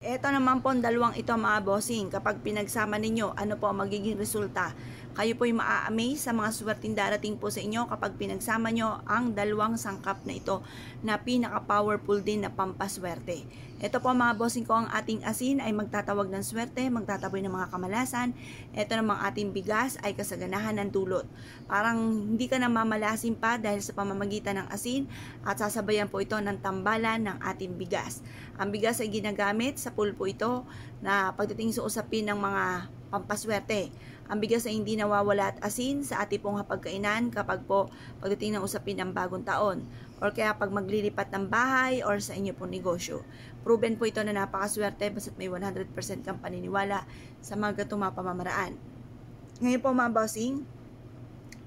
Ito naman po ang dalawang ito mga bossing. Kapag pinagsama ninyo, ano po ang magiging resulta? Kayo po'y maa-amaze sa mga swerteng darating po sa inyo kapag pinagsama nyo ang dalawang sangkap na ito na pinaka-powerful din na pampaswerte. Ito po mga bossing ko, ang ating asin ay magtatawag ng swerte, magtataboy ng mga kamalasan. Ito namang ating bigas ay kasaganahan ng dulot. Parang hindi ka na mamalasin pa dahil sa pamamagitan ng asin at sasabayan po ito ng tambalan ng ating bigas. Ang bigas ay ginagamit sa pulpo ito na pagdating sa usapin ng mga pampaswerte. Ang bigas ay hindi nawawala at asin sa ating pong hapagkainan kapag po pagdating ng usapin ng bagong taon or kaya pag maglilipat ng bahay or sa inyo pong negosyo. Proven po ito na napakaswerte basta't may 100% kang paniniwala sa mga gatong mga pamamaraan. Ngayon po mga bossing,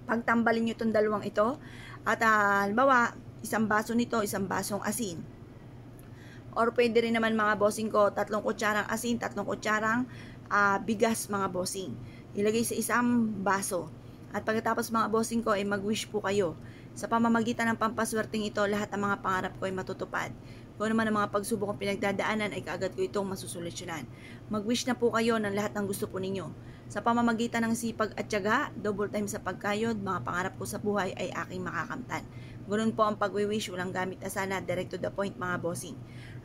pagtambalin nyo itong dalawang ito at halimbawa, isang baso nito, isang basong asin. Or pwede rin naman mga bossing ko, 3 kutsarang asin, 3 kutsarang bigas mga bossing. Ilagay sa isang baso. At pagkatapos mga bossing ko ay mag-wish po kayo. Sa pamamagitan ng pampaswerteng ito, lahat ng mga pangarap ko ay matutupad. Kung naman ang mga pagsubok ang pinagdadaanan ay kaagad ko itong masusolusyonan. Mag-wish na po kayo ng lahat ng gusto po ninyo. Sa pamamagitan ng sipag at tiyaga, double time sa pagkayod, mga pangarap ko sa buhay ay aking makakamtan. Ganun po ang pag-wish, walang gamit na sana, direct to the point mga bossing.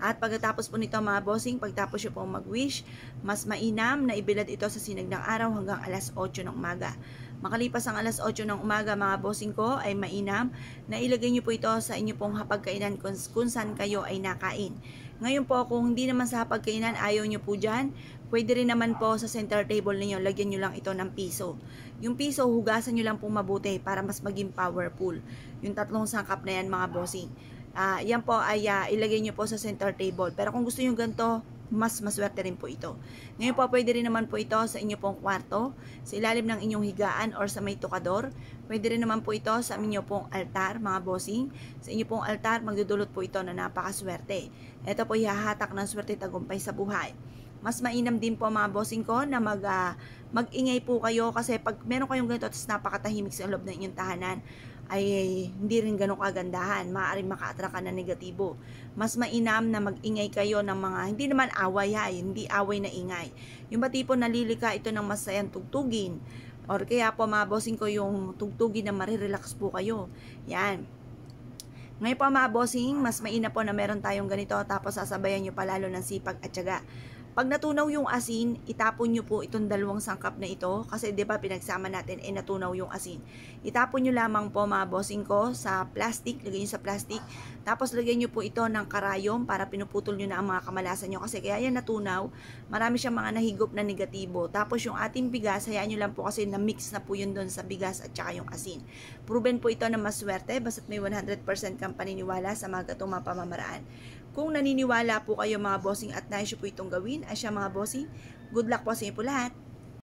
At pagkatapos po nito mga bossing, pagtapos nyo po mag-wish, mas mainam na ibilad ito sa sinag ng araw hanggang alas 8 ng umaga. Makalipas ang alas 8 ng umaga mga bossing ko ay mainam na ilagay nyo po ito sa inyo pong hapagkainan kung saan kayo ay nakain. Ngayon po kung hindi naman sa hapagkainan ayaw nyo po dyan, pwede rin naman po sa center table ninyo, lagyan nyo lang ito ng piso. Yung piso, hugasan nyo lang po mabuti para mas maging powerful. Yung 3 sangkap na yan mga bossing. Yan po ay ilagay nyo po sa center table. Pero kung gusto nyo ganito, mas maswerte rin po ito. Ngayon po, pwede rin naman po ito sa inyo pong kwarto, sa ilalim ng inyong higaan or sa may tukador. Pwede rin naman po ito sa inyo pong altar, mga bossing. Sa inyo pong altar, magdudulot po ito na napakaswerte. Ito po ihahatak ng swerte tagumpay sa buhay. Mas mainam din po mga bossing ko na mag-ingay po kayo kasi pag meron kayong ganito at napakatahimik sa loob ng inyong tahanan, ay hindi rin ganun kagandahan, maaaring maka-attract ka ng negatibo. Mas mainam na mag-ingay kayo ng mga, hindi naman away hindi away na ingay. Yung ba tipo nalilika ito ng masayang tugtugin, or kaya po mga bossing ko yung tugtugin na marirelax po kayo. Yan. Ngayon po mga bossing, mas mainam po na meron tayong ganito tapos sasabayan nyo pa lalo ng sipag at tiyaga. Pag natunaw yung asin, itapon nyo po itong 2 sangkap na ito kasi 'di ba pinagsama natin natunaw yung asin. Itapon nyo lamang po mga bossing ko sa plastic, lagay nyo sa plastic. Tapos lagyan nyo po ito ng karayom para pinuputol nyo na ang mga kamalasan nyo kasi kaya yan natunaw, marami siyang mga nahigop na negatibo. Tapos yung ating bigas, hayaan nyo lang po kasi na-mix na po yun doon sa bigas at saka yung asin. Proven po ito na maswerte basta't may 100% kang paniniwala sa mga gatong mga pamamaraan. Kung naniniwala po kayo mga bossing at nais po itong gawin, asya mga bossing, good luck po sa inyo po lahat.